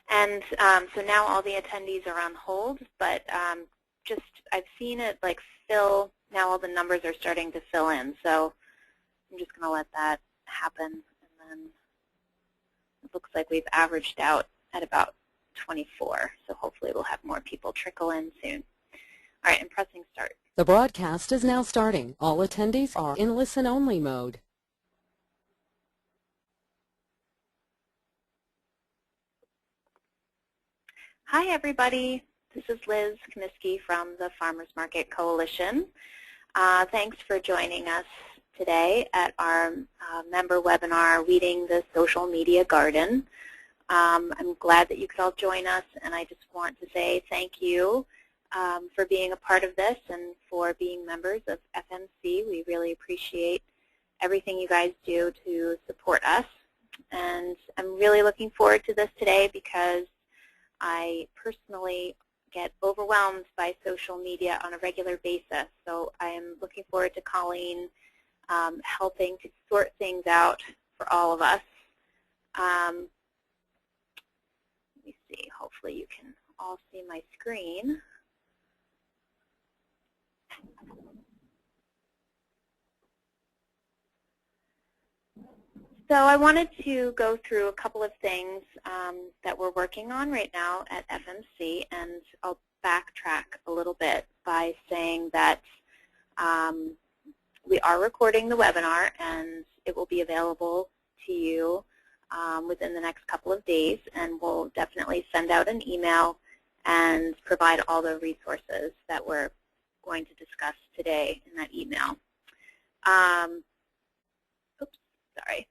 And so now all the attendees are on hold, but just I've seen it like fill. Now all the numbers are starting to fill in, so I'm just going to let that happen. And then it looks like we've averaged out at about 24, so hopefully we'll have more people trickle in soon. All right, I'm pressing start. The broadcast is now starting. All attendees are in listen-only mode. Hi, everybody. This is Liz Comiskey from the Farmers Market Coalition. Thanks for joining us today at our member webinar, Weeding the Social Media Garden. I'm glad that you could all join us, and I just want to say thank you for being a part of this and for being members of FMC. We really appreciate everything you guys do to support us, and I'm really looking forward to this today because I personally get overwhelmed by social media on a regular basis, so I am looking forward to Colleen helping to sort things out for all of us. Let me see, hopefully you can all see my screen. So I wanted to go through a couple of things that we're working on right now at FMC, and I'll backtrack a little bit by saying that we are recording the webinar, and it will be available to you within the next couple of days, and we'll definitely send out an email and provide all the resources that we're going to discuss today in that email. Oops, sorry.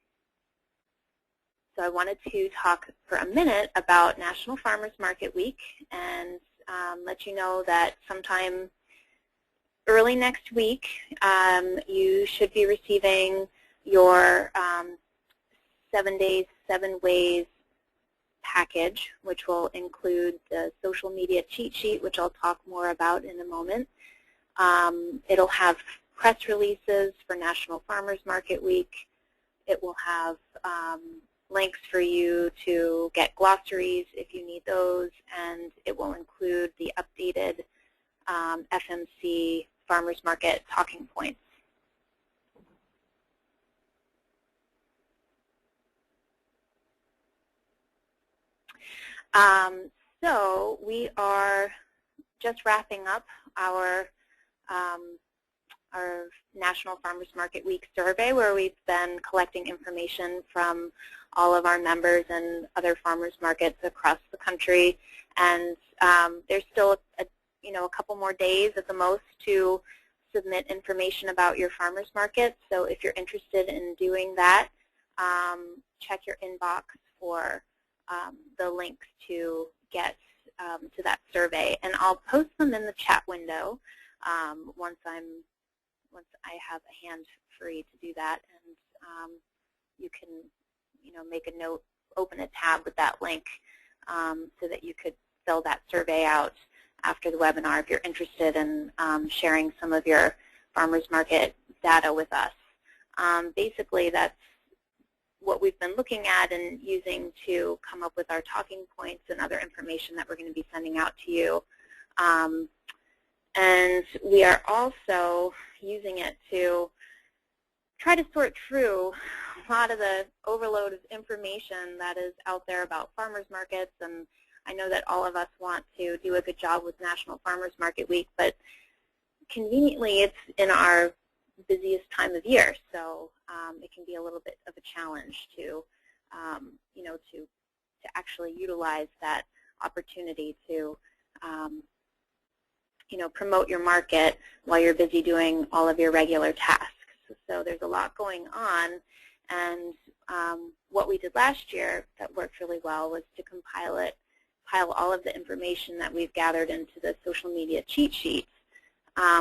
So I wanted to talk for a minute about National Farmers Market Week and let you know that sometime early next week you should be receiving your 7 days, 7 ways package, which will include the social media cheat sheet, which I'll talk more about in a moment. It'll have press releases for National Farmers Market Week. It will have links for you to get glossaries if you need those, and it will include the updated FMC Farmers Market talking points. So we are just wrapping up our National Farmers Market Week survey, where we've been collecting information from all of our members and other farmers markets across the country. And there's still a couple more days at the most to submit information about your farmers market. So if you're interested in doing that, check your inbox for the links to get to that survey. And I'll post them in the chat window once I have a hand free to do that, and you can, make a note, open a tab with that link so that you could fill that survey out after the webinar if you're interested in sharing some of your farmers market data with us. Basically, that's what we've been looking at and using to come up with our talking points and other information that we're going to be sending out to you. And we are also using it to try to sort through a lot of the overload of information that is out there about farmers markets. And I know that all of us want to do a good job with National Farmers Market Week, but conveniently it's in our busiest time of year, so it can be a little bit of a challenge to, to actually utilize that opportunity to promote your market while you're busy doing all of your regular tasks. So there's a lot going on, and what we did last year that worked really well was to compile all of the information that we've gathered into the social media cheat sheets,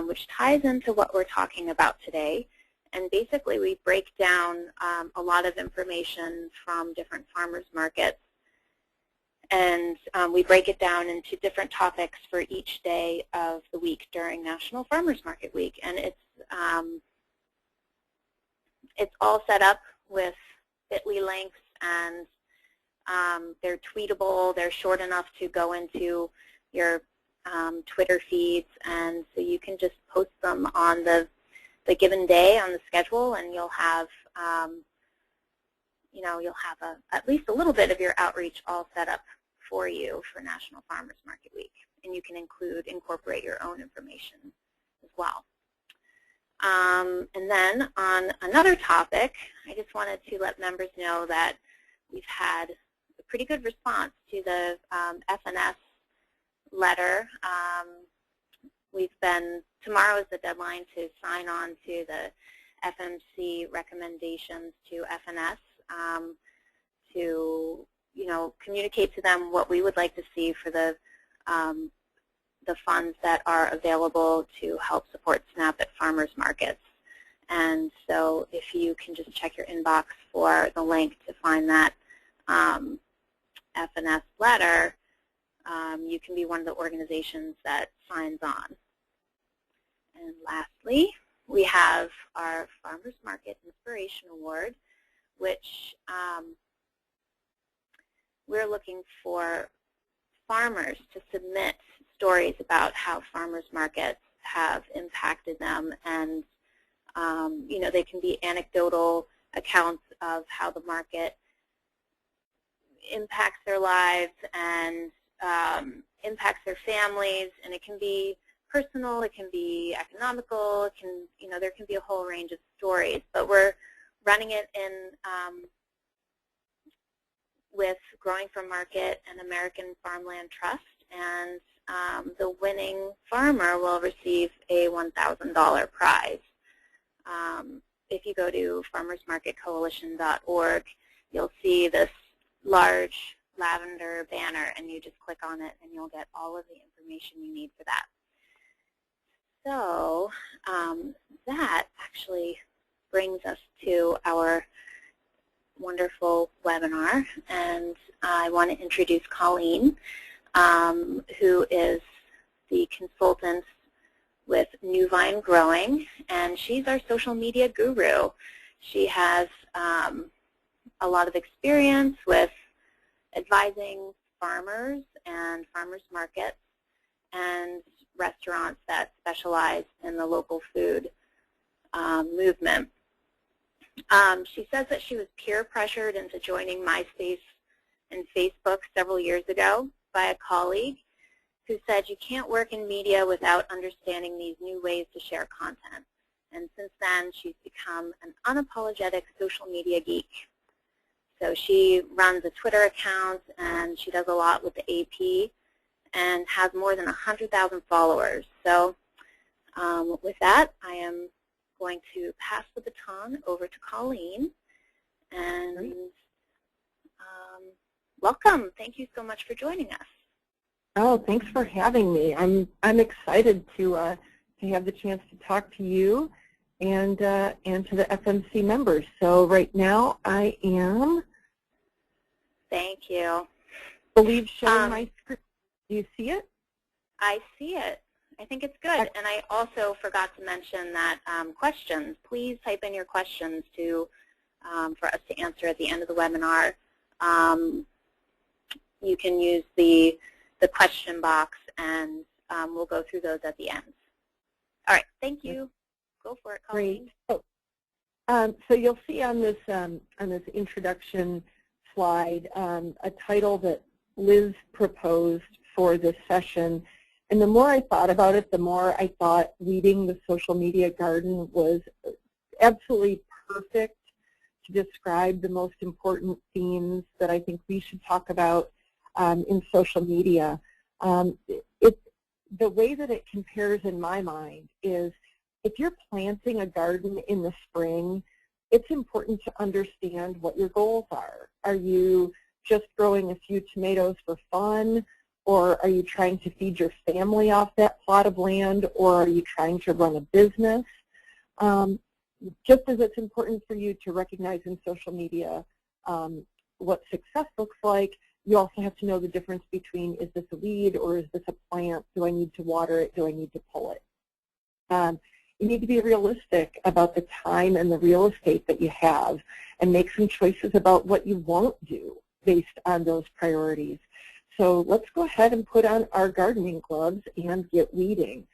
which ties into what we're talking about today. And basically we break down a lot of information from different farmers markets, and we break it down into different topics for each day of the week during National Farmers Market Week. And it's all set up with bit.ly links and They're tweetable. They're short enough to go into your Twitter feeds, and so you can just post them on the given day on the schedule, and you'll have at least a little bit of your outreach all set up for you for National Farmers Market Week, and you can incorporate your own information as well. And then on another topic, I just wanted to let members know that we've had a pretty good response to the FNS letter. Tomorrow is the deadline to sign on to the FMC recommendations to FNS to communicate to them what we would like to see for the funds that are available to help support SNAP at farmers markets. And so if you can just check your inbox for the link to find that FNS letter, you can be one of the organizations that signs on. And lastly, we have our Farmers Market Inspiration Award, which we're looking for farmers to submit stories about how farmers markets have impacted them, and they can be anecdotal accounts of how the market impacts their lives and impacts their families, and it can be personal, it can be economical, there can be a whole range of stories, but we're running it in with Growing for Market and American Farmland Trust, and the winning farmer will receive a $1,000 prize. If you go to farmersmarketcoalition.org, you'll see this large lavender banner, and you just click on it, and you'll get all of the information you need for that. So that actually brings us to our wonderful webinar, and I want to introduce Colleen, who is the consultant with New Vine Growing, and she's our social media guru. She has a lot of experience with advising farmers and farmers markets and restaurants that specialize in the local food movement. She says that she was peer pressured into joining MySpace and Facebook several years ago by a colleague who said you can't work in media without understanding these new ways to share content. And since then, she's become an unapologetic social media geek. So she runs a Twitter account, and she does a lot with the AP, and has more than 100,000 followers. So with that, I am going to pass the baton over to Colleen. And welcome. Thank you so much for joining us. Oh, thanks for having me. I'm excited to have the chance to talk to you and to the FMC members. So right now I am. Thank you. Believe showing my screen. Do you see it? I see it. I think it's good. And I also forgot to mention that questions. Please type in your questions for us to answer at the end of the webinar. You can use the question box, and we'll go through those at the end. All right. Thank you. Go for it, Colleen. Great. So you'll see on this introduction slide a title that Liz proposed for this session. And the more I thought about it, the more I thought leading the social media garden was absolutely perfect to describe the most important themes that I think we should talk about in social media. The way that it compares in my mind is if you're planting a garden in the spring, it's important to understand what your goals are. Are you just growing a few tomatoes for fun? Or are you trying to feed your family off that plot of land? Or are you trying to run a business? Just as it's important for you to recognize in social media what success looks like, you also have to know the difference between, is this a weed or is this a plant? Do I need to water it? Do I need to pull it? You need to be realistic about the time and the real estate that you have and make some choices about what you won't do based on those priorities. So let's go ahead and put on our gardening gloves and get weeding.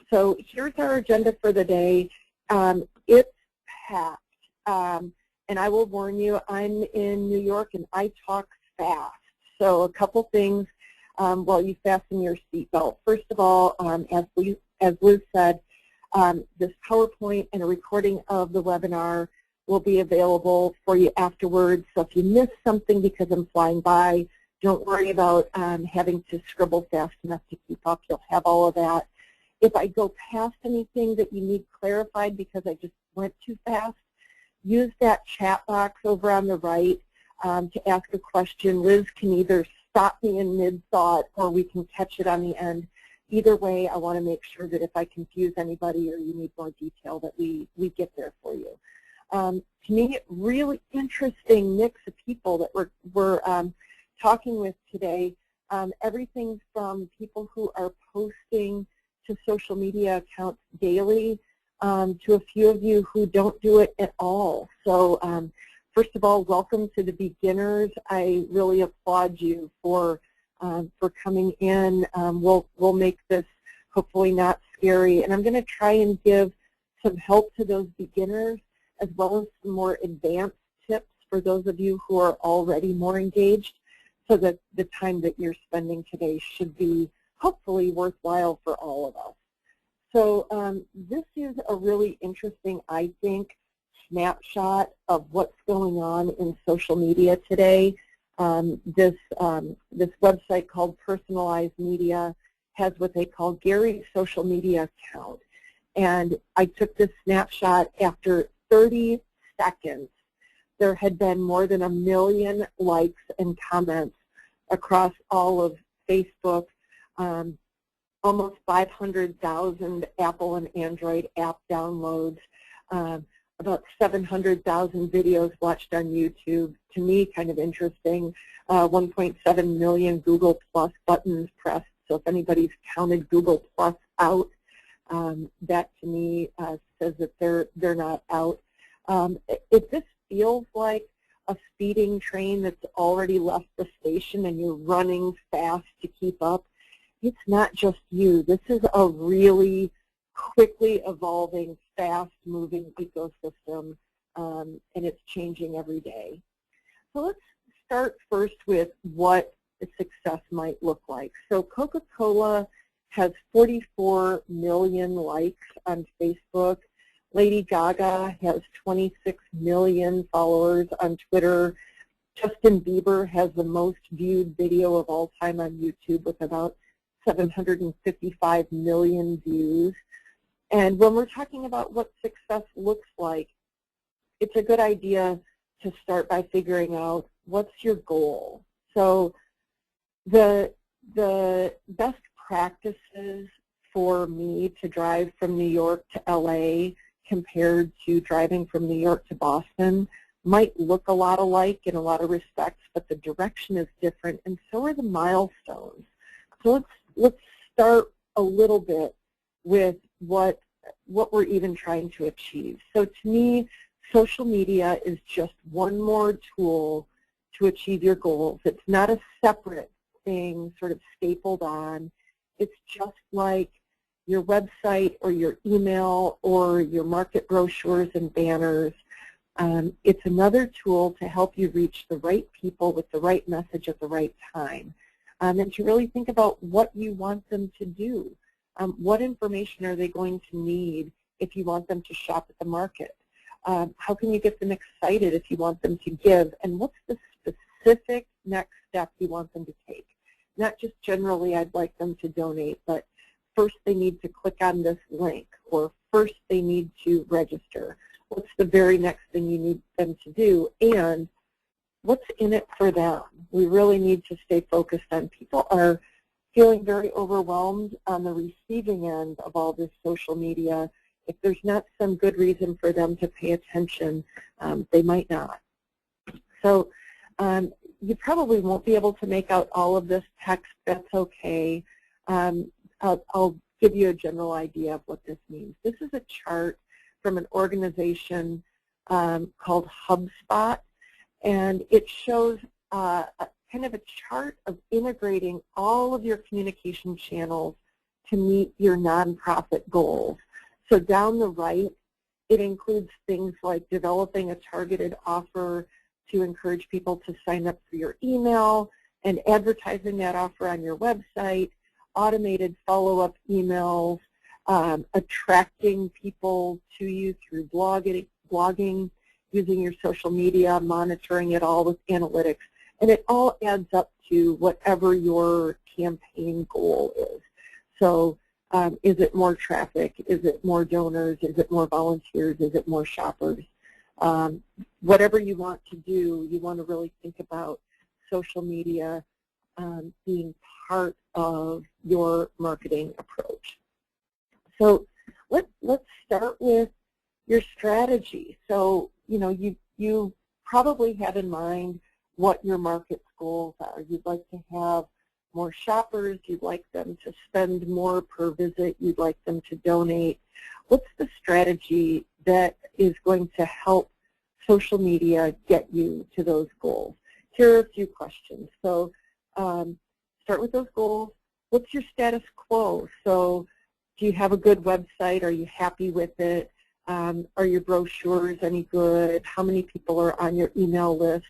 So here's our agenda for the day. It's packed. And I will warn you, I'm in New York and I talk fast. So a couple things while you fasten your seatbelt. First of all, as Liz said, this PowerPoint and a recording of the webinar will be available for you afterwards. So if you miss something because I'm flying by, don't worry about having to scribble fast enough to keep up. You'll have all of that. If I go past anything that you need clarified because I just went too fast, use that chat box over on the right to ask a question. Liz can either stop me in mid-thought or we can catch it on the end. Either way, I want to make sure that if I confuse anybody or you need more detail that we get there for you. To me, really interesting mix of people that we're talking with today. Everything from people who are posting to social media accounts daily to a few of you who don't do it at all. So first of all, welcome to the beginners. I really applaud you for coming in. We'll make this hopefully not scary. And I'm going to try and give some help to those beginners as well as some more advanced tips for those of you who are already more engaged, so that the time that you're spending today should be hopefully worthwhile for all of us. So this is a really interesting, I think, snapshot of what's going on in social media today. This website called Personalized Media has what they call Gary's social media account. And I took this snapshot after 30 seconds. There had been more than 1 million likes and comments across all of Facebook, almost 500,000 Apple and Android app downloads, about 700,000 videos watched on YouTube. To me, kind of interesting, 1.7 million Google Plus buttons pressed. So if anybody's counted Google Plus out, that to me says that they're not out. If this feels like a speeding train that's already left the station and you're running fast to keep up, it's not just you. This is a really quickly evolving, fast-moving ecosystem, and it's changing every day. So let's start first with what success might look like. So Coca-Cola has 44 million likes on Facebook. Lady Gaga has 26 million followers on Twitter. Justin Bieber has the most viewed video of all time on YouTube with about 755 million views. And when we're talking about what success looks like, it's a good idea to start by figuring out what's your goal. So the best practices for me to drive from New York to LA compared to driving from New York to Boston might look a lot alike in a lot of respects, but the direction is different, and so are the milestones. So let's start a little bit with what we're even trying to achieve. So to me, social media is just one more tool to achieve your goals. It's not a separate thing sort of stapled on. It's just like your website or your email or your market brochures and banners. It's another tool to help you reach the right people with the right message at the right time, and to really think about what you want them to do. What information are they going to need if you want them to shop at the market? How can you get them excited if you want them to give? And what's the specific next step you want them to take? Not just generally, I'd like them to donate, but first they need to click on this link, or first they need to register. What's the very next thing you need them to do? And what's in it for them? We really need to stay focused on. People are feeling very overwhelmed on the receiving end of all this social media. If there's not some good reason for them to pay attention, they might not. So you probably won't be able to make out all of this text. That's okay. I'll give you a general idea of what this means. This is a chart from an organization called HubSpot, and it shows kind of a chart of integrating all of your communication channels to meet your nonprofit goals. So down the right, it includes things like developing a targeted offer to encourage people to sign up for your email and advertising that offer on your website, automated follow-up emails, attracting people to you through blogging, using your social media, monitoring it all with analytics, and it all adds up to whatever your campaign goal is. So is it more traffic? Is it more donors? Is it more volunteers? Is it more shoppers? Whatever you want to do, you want to really think about social media being part of your marketing approach. So let's start with your strategy. So, you know, you probably have in mind what your market's goals are. You'd like to have more shoppers, you'd like them to spend more per visit, you'd like them to donate. What's the strategy that is going to help social media get you to those goals? Here are a few questions. So start with those goals. What's your status quo? So do you have a good website? Are you happy with it? Are your brochures any good? How many people are on your email list?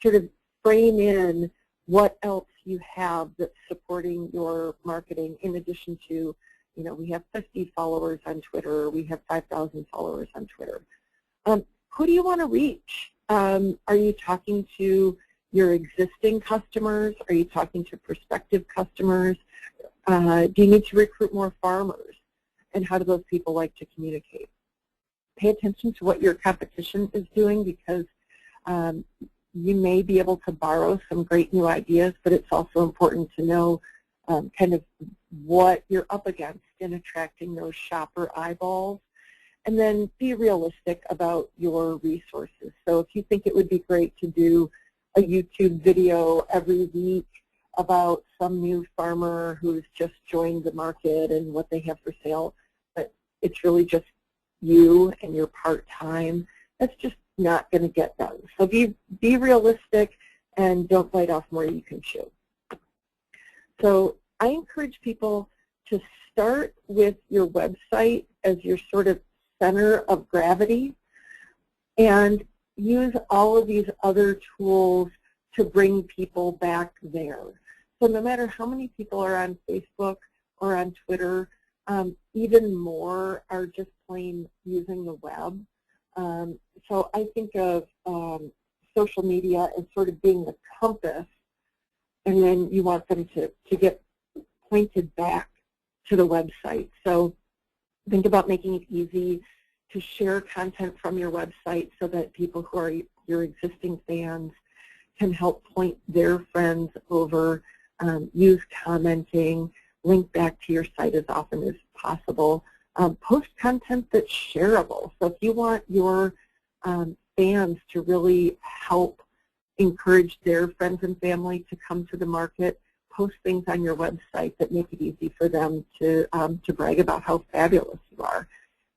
Sort of frame in what else you have that's supporting your marketing in addition to, you know, we have 50 followers on Twitter, we have 5,000 followers on Twitter. Who do you want to reach? Are you talking to your existing customers? Are you talking to prospective customers? Do you need to recruit more farmers? And how do those people like to communicate? Pay attention to what your competition is doing, because you may be able to borrow some great new ideas, but it's also important to know kind of what you're up against in attracting those shopper eyeballs. And then be realistic about your resources. So if you think it would be great to do a YouTube video every week about some new farmer who's just joined the market and what they have for sale, but it's really just you and you're part-time, that's just not going to get done. So be realistic and don't bite off more you can chew. So I encourage people to start with your website as your sort of center of gravity and use all of these other tools to bring people back there. So no matter how many people are on Facebook or on Twitter, even more are just plain using the web. So I think of social media as sort of being the compass, and then you want them to get pointed back to the website. So think about making it easy to share content from your website so that people who are your existing fans can help point their friends over, use commenting, link back to your site as often as possible. Post content that's shareable. So if you want your fans to really help encourage their friends and family to come to the market, post things on your website that make it easy for them to brag about how fabulous you are.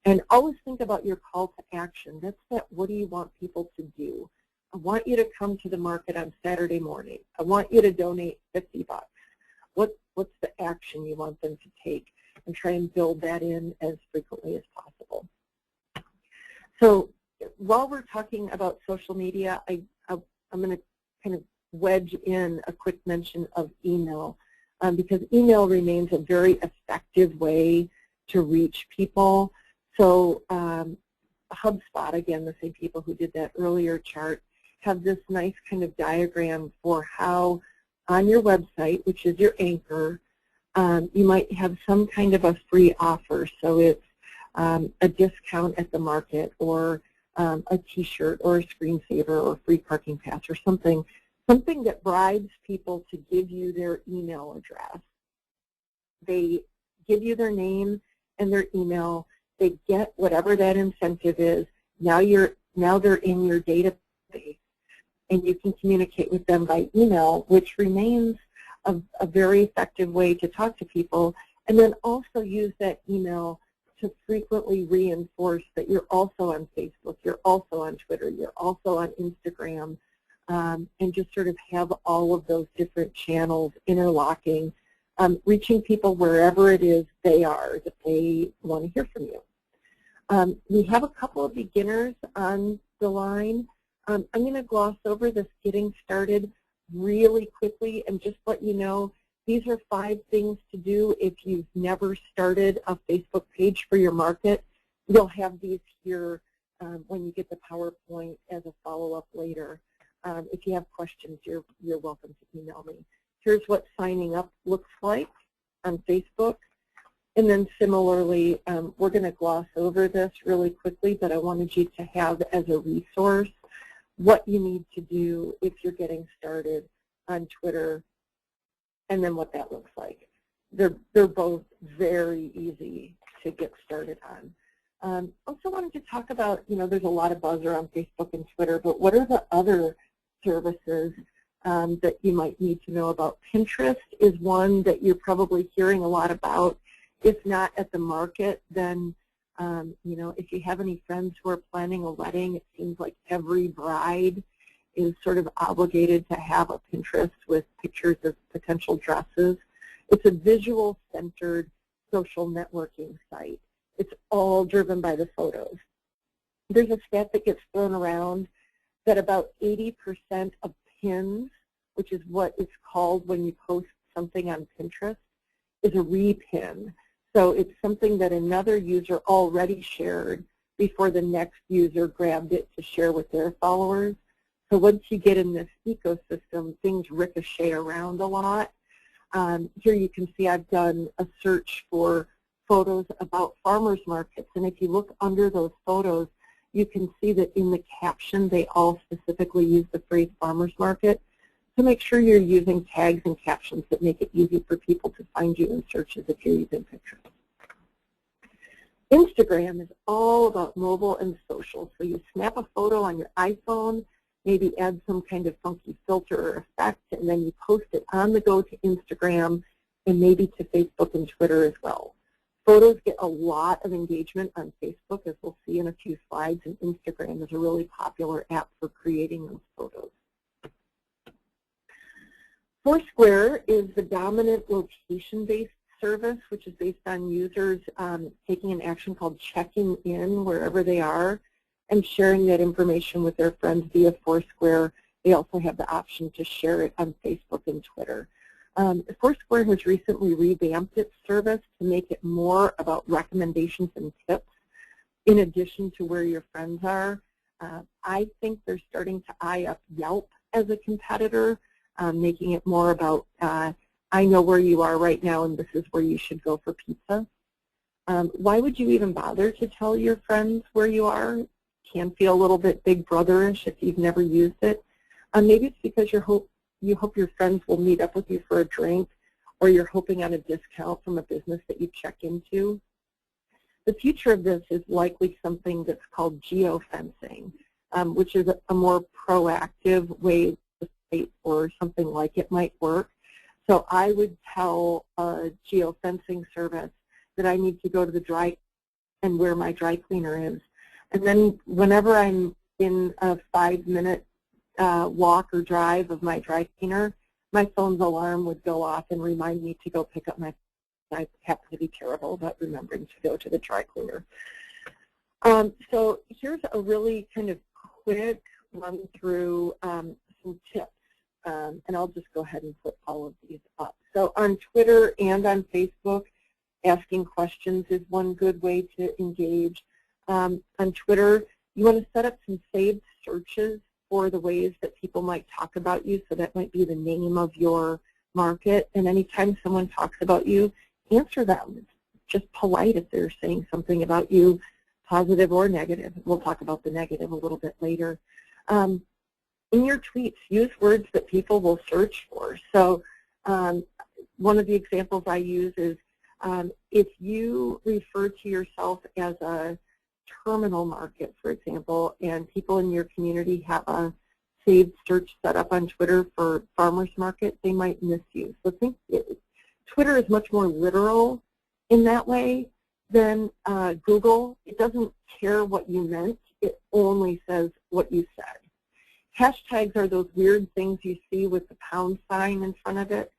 And always think about your call to action. That's that, what do you want people to do? I want you to come to the market on Saturday morning. I want you to donate $50. What's the action you want them to take? And try and build that in as frequently as possible. So while we're talking about social media, I'm going to kind of wedge in a quick mention of email, because email remains a very effective way to reach people. So HubSpot, again, the same people who did that earlier chart, have this nice kind of diagram for how on your website, which is your anchor, you might have some kind of a free offer. So it's a discount at the market, or a t-shirt, or a screensaver, or free parking pass, or something that bribes people to give you their email address. They give you their name and their email. They get whatever that incentive is. Now they're in your database, and you can communicate with them by email, which remains a very effective way to talk to people, and then also use that email to frequently reinforce that you're also on Facebook, you're also on Twitter, you're also on Instagram, and just sort of have all of those different channels interlocking, reaching people wherever it is they are that they want to hear from you. We have a couple of beginners on the line. I'm going to gloss over this getting started really quickly and just let you know these are 5 things to do if you've never started a Facebook page for your market. You'll have these here when you get the PowerPoint as a follow-up later. If you have questions, you're welcome to email me. Here's what signing up looks like on Facebook. And then similarly, we're going to gloss over this really quickly, but I wanted you to have as a resource what you need to do if you're getting started on Twitter, and then what that looks like. They're both very easy to get started on. Also wanted to talk about, there's a lot of buzz around Facebook and Twitter, but what are the other services that you might need to know about? Pinterest is one that you're probably hearing a lot about. If not at the market, then if you have any friends who are planning a wedding, it seems like every bride is sort of obligated to have a Pinterest with pictures of potential dresses. It's a visual-centered social networking site. It's all driven by the photos. There's a stat that gets thrown around that about 80% of pins, which is what it's called when you post something on Pinterest, is a repin. So it's something that another user already shared before the next user grabbed it to share with their followers. So once you get in this ecosystem, things ricochet around a lot. Here you can see I've done a search for photos about farmers markets, and if you look under those photos, you can see that in the caption they all specifically use the phrase farmers market. So make sure you're using tags and captions that make it easy for people to find you in searches if you're using pictures. Instagram is all about mobile and social. So you snap a photo on your iPhone, maybe add some kind of funky filter or effect, and then you post it on the go to Instagram and maybe to Facebook and Twitter as well. Photos get a lot of engagement on Facebook, as we'll see in a few slides, and Instagram is a really popular app for creating those photos. Foursquare is the dominant location-based service, which is based on users taking an action called checking in wherever they are and sharing that information with their friends via Foursquare. They also have the option to share it on Facebook and Twitter. Foursquare has recently revamped its service to make it more about recommendations and tips in addition to where your friends are. I think they're starting to eye up Yelp as a competitor, making it more about, I know where you are right now and this is where you should go for pizza. Why would you even bother to tell your friends where you are? Can feel a little bit big brotherish if you've never used it. Maybe it's because you hope your friends will meet up with you for a drink, or you're hoping on a discount from a business that you check into. The future of this is likely something that's called geofencing, which is a more proactive way the site or something like it might work. So I would tell a geofencing service that I need to go to the dry and where my dry cleaner is. And then whenever I'm in a 5-minute walk or drive of my dry cleaner, my phone's alarm would go off and remind me to go pick up my. I happen to be terrible about remembering to go to the dry cleaner. So here's a really kind of quick run through some tips, and I'll just go ahead and put all of these up. So on Twitter and on Facebook, asking questions is one good way to engage. On Twitter, you want to set up some saved searches for the ways that people might talk about you, so that might be the name of your market, and anytime someone talks about you, answer them. It's just polite if they're saying something about you, positive or negative. We'll talk about the negative a little bit later. In your tweets, use words that people will search for. So one of the examples I use is if you refer to yourself as a terminal market, for example, and people in your community have a saved search set up on Twitter for farmers market, they might miss you. So think Twitter is much more literal in that way than Google. It doesn't care what you meant. It only says what you said. Hashtags are those weird things you see with the pound sign in front of it.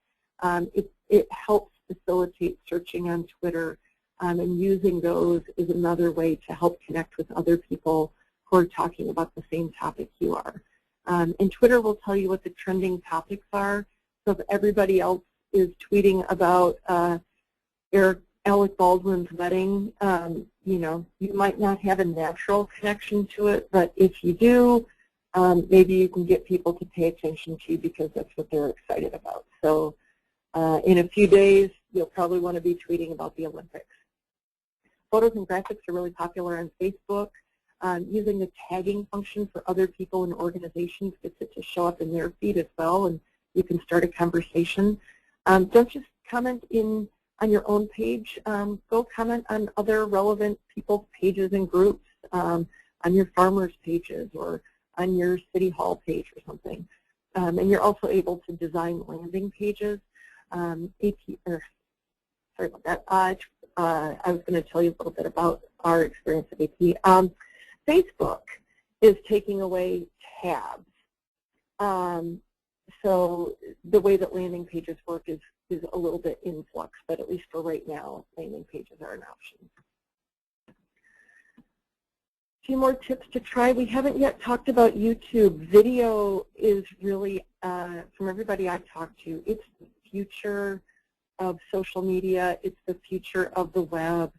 It helps facilitate searching on Twitter, and using those is another way to help connect with other people who are talking about the same topic you are. And Twitter will tell you what the trending topics are. So if everybody else is tweeting about Alec Baldwin's wedding, you know, you might not have a natural connection to it, but if you do, maybe you can get people to pay attention to you because that's what they're excited about. So in a few days, you'll probably want to be tweeting about the Olympics. Photos and graphics are really popular on Facebook. Using the tagging function for other people and organizations gets it to show up in their feed as well, and you can start a conversation. Don't just comment on your own page. Go comment on other relevant people's pages and groups, on your farmers' pages or on your city hall page or something. And you're also able to design landing pages. Sorry about that. I was going to tell you a little bit about our experience at AP. Facebook is taking away tabs. So the way that landing pages work is a little bit in flux, but at least for right now, landing pages are an option. A few more tips to try. We haven't yet talked about YouTube. Video is really, from everybody I've talked to, it's the future of social media. It's the future of the web.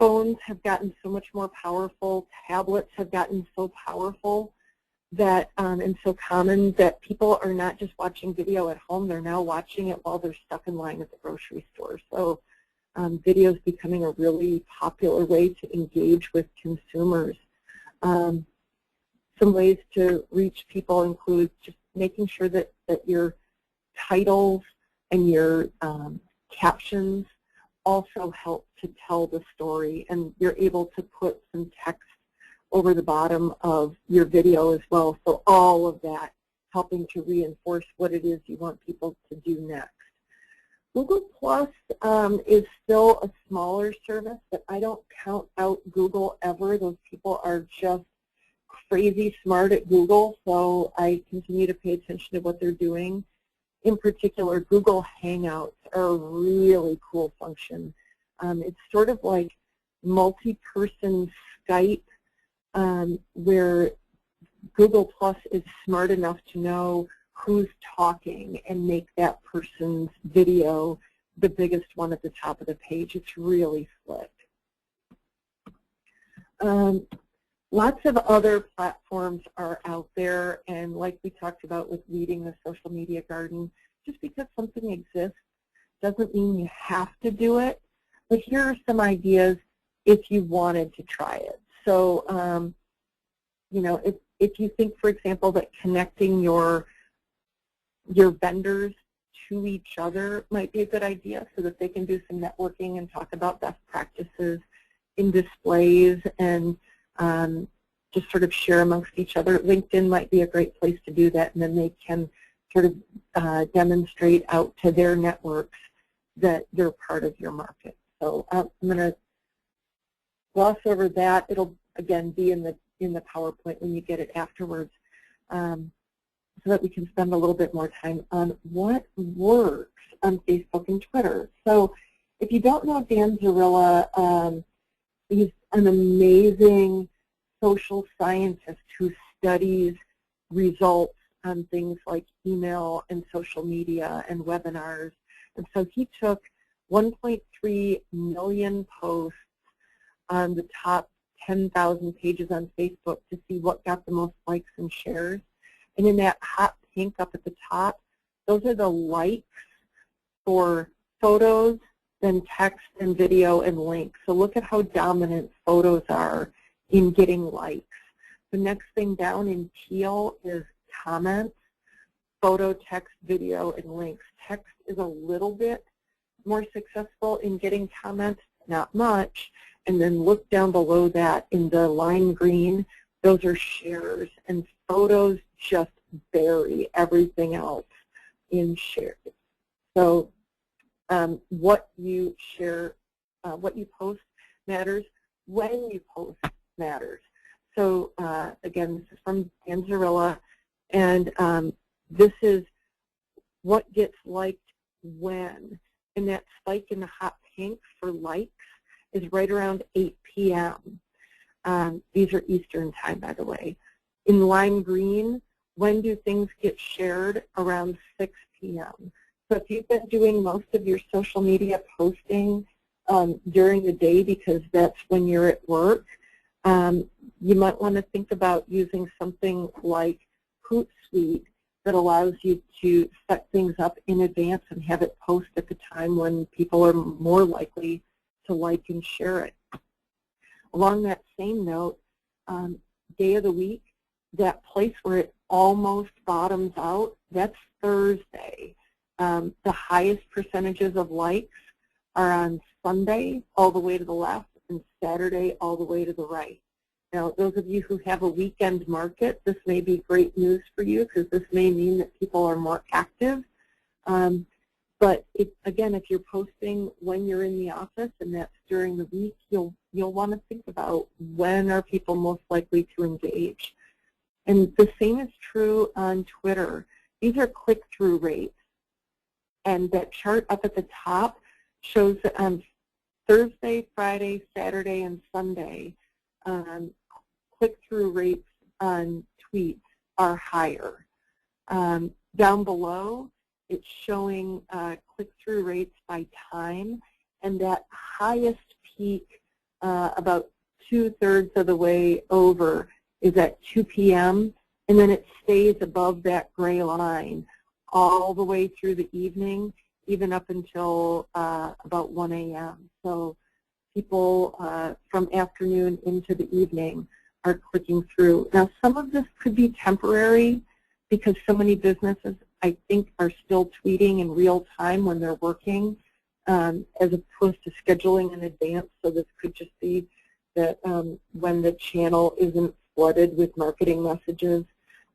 Phones have gotten so much more powerful. Tablets have gotten so powerful that and so common that people are not just watching video at home. They're now watching it while they're stuck in line at the grocery store. So video is becoming a really popular way to engage with consumers. Some ways to reach people include just making sure that your titles and your captions also help to tell the story, and you're able to put some text over the bottom of your video as well. So all of that helping to reinforce what it is you want people to do next. Google Plus is still a smaller service, but I don't count out Google ever. Those people are just crazy smart at Google, so I continue to pay attention to what they're doing. In particular, Google Hangouts are a really cool function. It's sort of like multi-person Skype, where Google Plus is smart enough to know who's talking and make that person's video the biggest one at the top of the page. It's really slick. Lots of other platforms are out there, and like we talked about with leading the social media garden, just because something exists doesn't mean you have to do it, but here are some ideas if you wanted to try it. So, you know, if you think, for example, that connecting your vendors to each other might be a good idea so that they can do some networking and talk about best practices in displays and just sort of share amongst each other. LinkedIn might be a great place to do that, and then they can sort of demonstrate out to their networks that they're part of your market. So I'm going to gloss over that. It'll again be in the PowerPoint when you get it afterwards, so that we can spend a little bit more time on what works on Facebook and Twitter. So if you don't know Dan Zarilla, he's an amazing social scientist who studies results on things like email and social media and webinars. And so he took 1.3 million posts on the top 10,000 pages on Facebook to see what got the most likes and shares. And in that hot pink up at the top, those are the likes for photos, then text and video and links. So look at how dominant photos are in getting likes. The next thing down in teal is comments, photo, text, video, and links. Text is a little bit more successful in getting comments, not much. And then look down below that in the lime green, those are shares. And photos just bury everything else in shares. So what you share, what you post matters. When you post matters. So again, this is from Dan Zarilla, and this is what gets liked when. And that spike in the hot pink for likes is right around 8 p.m. These are Eastern time, by the way. In lime green, when do things get shared? Around 6 p.m. So if you've been doing most of your social media posting during the day because that's when you're at work, you might want to think about using something like Hootsuite that allows you to set things up in advance and have it post at the time when people are more likely to like and share it. Along that same note, day of the week, that place where it almost bottoms out, that's Thursday. The highest percentages of likes are on Sunday all the way to the left and Saturday all the way to the right. Now, those of you who have a weekend market, this may be great news for you because this may mean that people are more active. But again, if you're posting when you're in the office and that's during the week, you'll want to think about when are people most likely to engage. And the same is true on Twitter. These are click-through rates. And that chart up at the top shows that on Thursday, Friday, Saturday, and Sunday, click-through rates on tweets are higher. Down below, it's showing click-through rates by time, and that highest peak about 2/3 of the way over is at 2 p.m., and then it stays above that gray line all the way through the evening, even up until about 1 a.m. So people from afternoon into the evening are clicking through. Now, some of this could be temporary because so many businesses, I think, are still tweeting in real time when they're working as opposed to scheduling in advance. So this could just be that when the channel isn't flooded with marketing messages,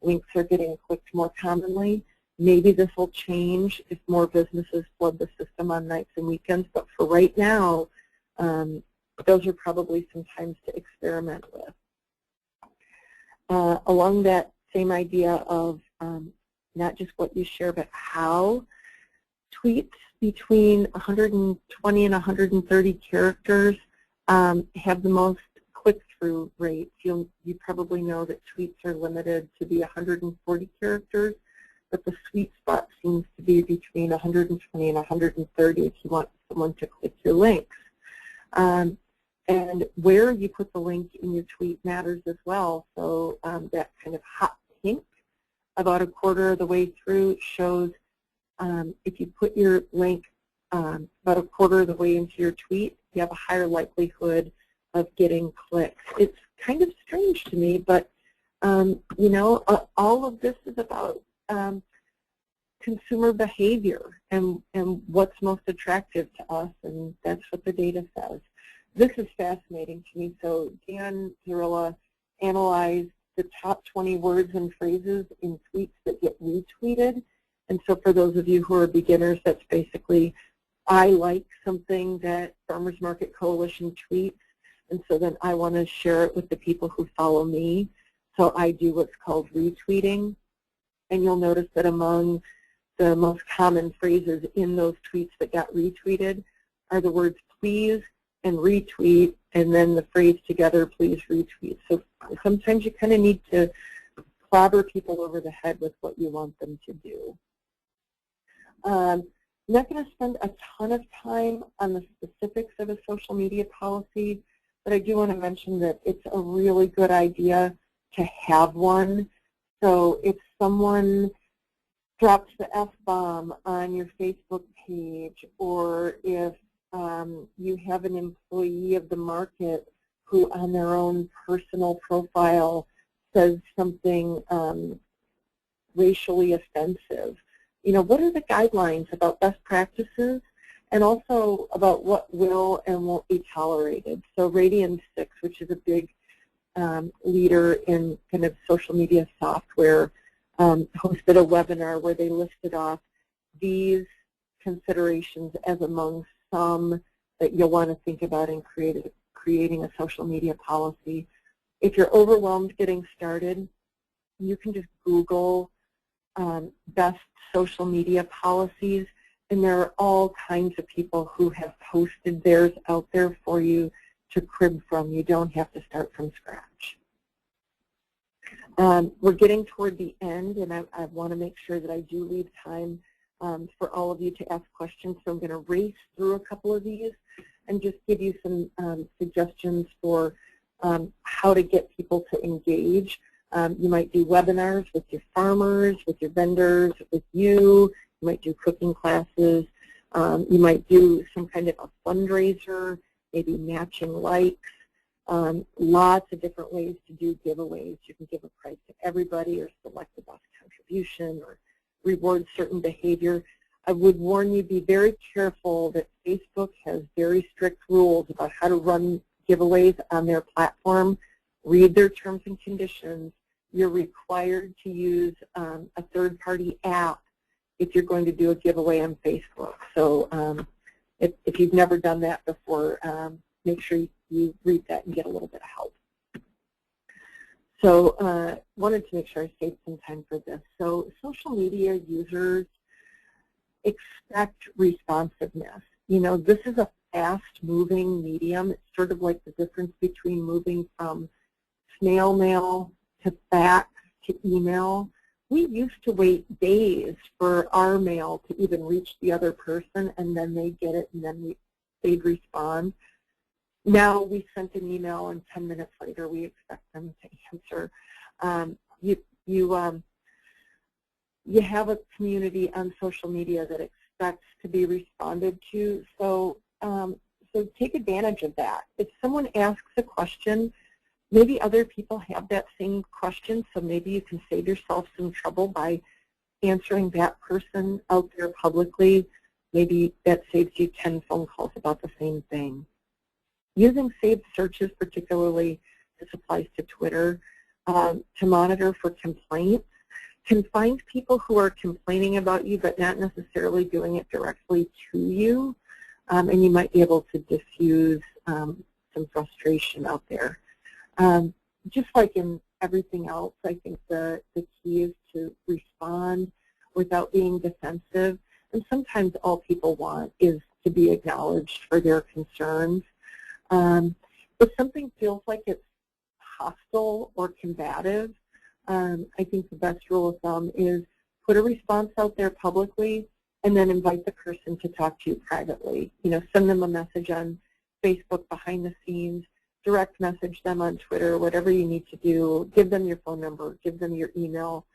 links are getting clicked more commonly. Maybe this will change if more businesses flood the system on nights and weekends, but for right now, those are probably some times to experiment with. Along that same idea of not just what you share, but how, tweets between 120 and 130 characters have the most click-through rates. You probably know that tweets are limited to be 140 characters, but the sweet spot seems to be between 120 and 130 if you want someone to click your links. And where you put the link in your tweet matters as well. So that kind of hot pink about a quarter of the way through shows if you put your link about a quarter of the way into your tweet, you have a higher likelihood of getting clicks. It's kind of strange to me, but you know, all of this is about consumer behavior and what's most attractive to us, and that's what the data says. This is fascinating to me. So Dan Zarilla analyzed the top 20 words and phrases in tweets that get retweeted. And so for those of you who are beginners, that's basically, I like something that Farmers Market Coalition tweets, and so then I want to share it with the people who follow me. So I do what's called retweeting. And you'll notice that among the most common phrases in those tweets that got retweeted are the words please and retweet, and then the phrase together, please retweet. So sometimes you kind of need to clobber people over the head with what you want them to do. I'm not going to spend a ton of time on the specifics of a social media policy, but I do want to mention that it's a really good idea to have one. So if someone drops the F-bomb on your Facebook page, or if you have an employee of the market who on their own personal profile says something racially offensive, you know, what are the guidelines about best practices and also about what will and won't be tolerated? So Radian 6, which is a big leader in kind of social media software, hosted a webinar where they listed off these considerations as among some that you'll want to think about in creating a social media policy. If you're overwhelmed getting started, you can just Google best social media policies, and there are all kinds of people who have posted theirs out there for you to crib from. You don't have to start from scratch. We're getting toward the end, and I want to make sure that I do leave time for all of you to ask questions, so I'm going to race through a couple of these and just give you some suggestions for how to get people to engage. You might do webinars with your farmers, with your vendors, with you. You might do cooking classes. You might do some kind of a fundraiser, maybe matching likes. Lots of different ways to do giveaways. You can give a prize to everybody or select the best contribution or reward certain behavior. I would warn you, be very careful that Facebook has very strict rules about how to run giveaways on their platform. Read their terms and conditions. You're required to use a third-party app if you're going to do a giveaway on Facebook. So if you've never done that before, make sure you read that and get a little bit of help. So wanted to make sure I saved some time for this. So social media users expect responsiveness. You know, this is a fast-moving medium. It's sort of like the difference between moving from snail mail to fax to email. We used to wait days for our mail to even reach the other person, and then they'd get it, and then they'd respond. Now we sent an email, and 10 minutes later we expect them to answer. You have a community on social media that expects to be responded to, so take advantage of that. If someone asks a question, maybe other people have that same question, so maybe you can save yourself some trouble by answering that person out there publicly. Maybe that saves you 10 phone calls about the same thing. Using saved searches, particularly this applies to Twitter, to monitor for complaints, can find people who are complaining about you but not necessarily doing it directly to you, and you might be able to diffuse some frustration out there. Just like in everything else, I think the key is to respond without being defensive, and sometimes all people want is to be acknowledged for their concerns. If something feels like it's hostile or combative, I think the best rule of thumb is put a response out there publicly and then invite the person to talk to you privately. You know, send them a message on Facebook behind the scenes, direct message them on Twitter, whatever you need to do. Give them your phone number, give them your email.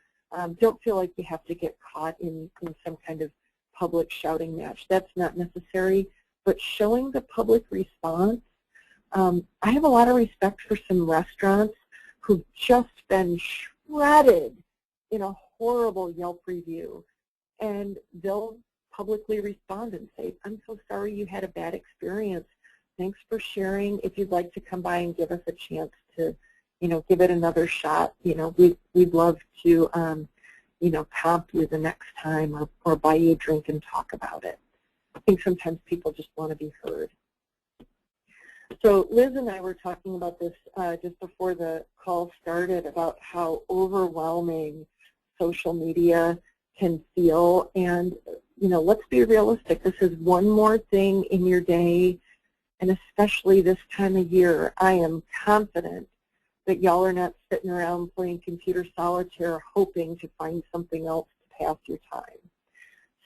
Don't feel like you have to get caught in some kind of public shouting match. That's not necessary, but showing the public response. I have a lot of respect for some restaurants who've just been shredded in a horrible Yelp review, and they'll publicly respond and say, I'm so sorry you had a bad experience. Thanks for sharing. If you'd like to come by and give us a chance to, you know, give it another shot, you know, we'd love to, you know, comp you the next time or buy you a drink and talk about it. I think sometimes people just want to be heard. So Liz and I were talking about this just before the call started about how overwhelming social media can feel. And, you know, let's be realistic. This is one more thing in your day, and especially this time of year. I am confident that y'all are not sitting around playing computer solitaire hoping to find something else to pass your time.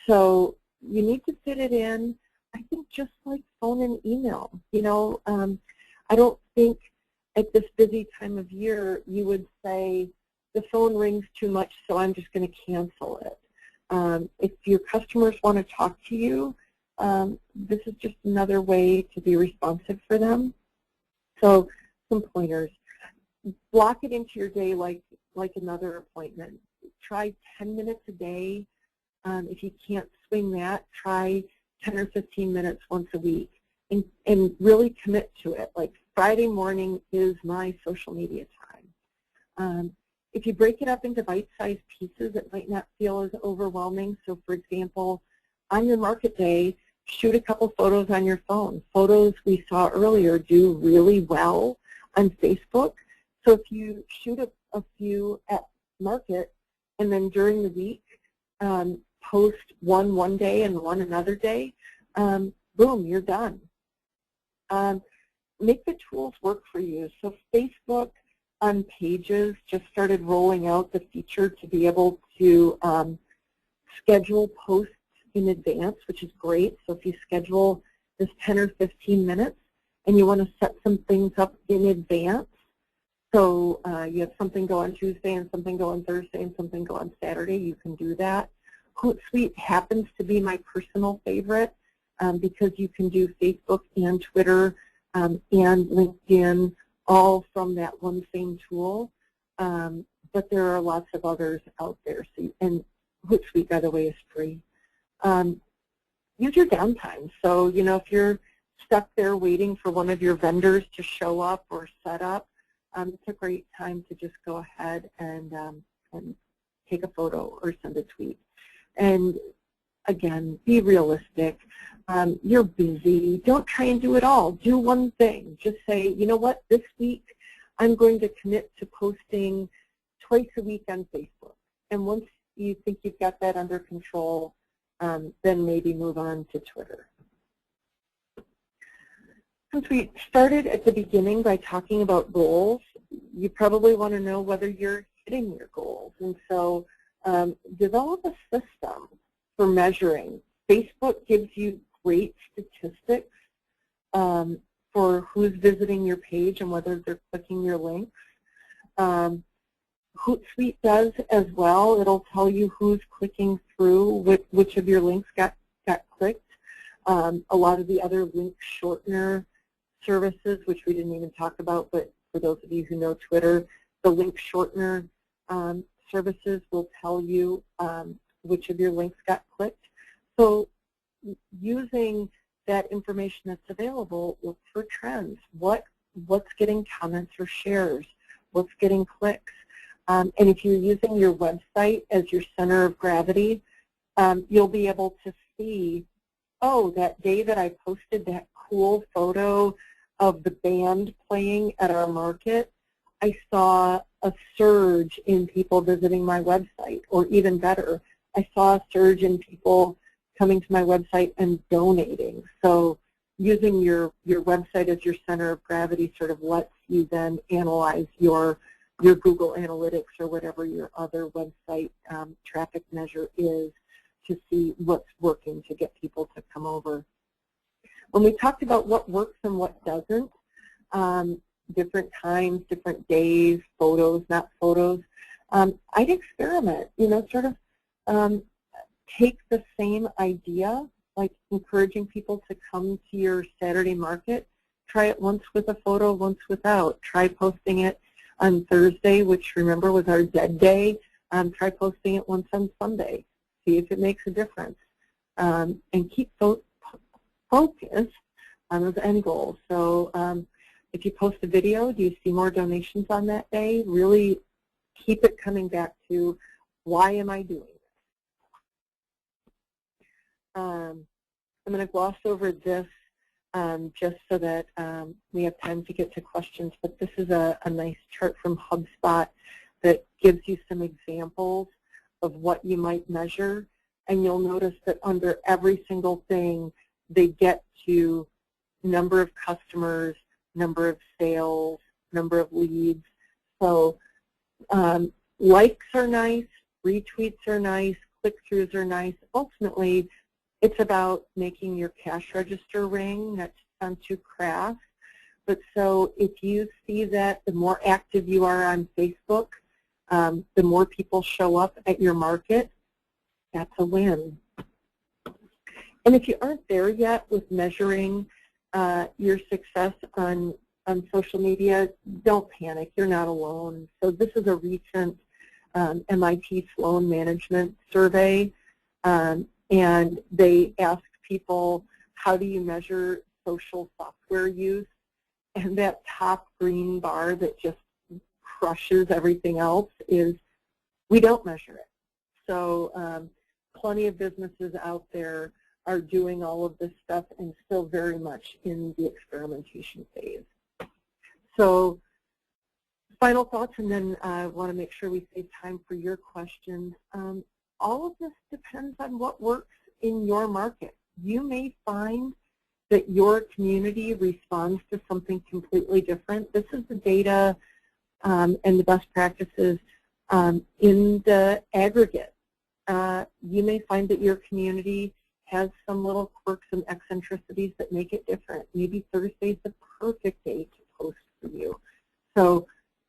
So you need to fit it in. I think just like phone and email, you know, I don't think at this busy time of year you would say the phone rings too much, so I'm just going to cancel it. If your customers want to talk to you, this is just another way to be responsive for them. So some pointers. Block it into your day like another appointment. Try 10 minutes a day. If you can't swing that, try 10 or 15 minutes once a week, and really commit to it. Like Friday morning is my social media time. If you break it up into bite-sized pieces, it might not feel as overwhelming. So for example, on your market day, shoot a couple photos on your phone. Photos we saw earlier do really well on Facebook. So if you shoot a few at market and then during the week post one day and one another day, boom, you're done. Make the tools work for you. So Facebook on Pages just started rolling out the feature to be able to schedule posts in advance, which is great. So if you schedule this 10 or 15 minutes and you want to set some things up in advance, so you have something go on Tuesday and something go on Thursday and something go on Saturday, you can do that. Hootsuite happens to be my personal favorite because you can do Facebook and Twitter and LinkedIn all from that one same tool. But there are lots of others out there. So, and Hootsuite, by the way, is free. Use your downtime. So, you know, if you're stuck there waiting for one of your vendors to show up or set up, it's a great time to just go ahead and take a photo or send a tweet. And again, be realistic. You're busy. Don't try and do it all. Do one thing. Just say, you know what, this week I'm going to commit to posting twice a week on Facebook. And once you think you've got that under control, then maybe move on to Twitter. Since we started at the beginning by talking about goals, you probably want to know whether you're hitting your goals. And so develop a system for measuring. Facebook gives you great statistics for who's visiting your page and whether they're clicking your links. Hootsuite does as well. It'll tell you who's clicking through, which of your links got clicked. A lot of the other link shortener services, which we didn't even talk about, but for those of you who know Twitter, the link shortener services will tell you which of your links got clicked. So using that information that's available, look for trends. What's getting comments or shares? What's getting clicks? And if you're using your website as your center of gravity, you'll be able to see, oh, that day that I posted that cool photo of the band playing at our market, I saw a surge in people visiting my website, or even better, I saw a surge in people coming to my website and donating. So using your website as your center of gravity sort of lets you then analyze your Google Analytics or whatever your other website traffic measure is to see what's working to get people to come over. When we talked about what works and what doesn't, different times, different days, photos, not photos, I'd experiment, you know, sort of take the same idea, like encouraging people to come to your Saturday market, try it once with a photo, once without. Try posting it on Thursday, which remember was our dead day. Try posting it once on Sunday. See if it makes a difference. And keep focused on those end goals. So if you post a video, do you see more donations on that day? Really keep it coming back to, why am I doing this? I'm going to gloss over this just so that we have time to get to questions, but this is a nice chart from HubSpot that gives you some examples of what you might measure, and you'll notice that under every single thing they get to number of customers, number of sales, number of leads. So likes are nice, retweets are nice, click-throughs are nice. Ultimately, it's about making your cash register ring. That sounds too crass. But so if you see that the more active you are on Facebook, the more people show up at your market, that's a win. And if you aren't there yet with measuring your success on social media, don't panic. You're not alone. So this is a recent MIT Sloan Management survey, and they asked people, how do you measure social software use? And that top green bar that just crushes everything else is, we don't measure it. So plenty of businesses out there are doing all of this stuff and still very much in the experimentation phase. So final thoughts, and then I want to make sure we save time for your questions. All of this depends on what works in your market. You may find that your community responds to something completely different. This is the data and the best practices in the aggregate. You may find that your community has some little quirks and eccentricities that make it different. Maybe Thursday is the perfect day to post for you. So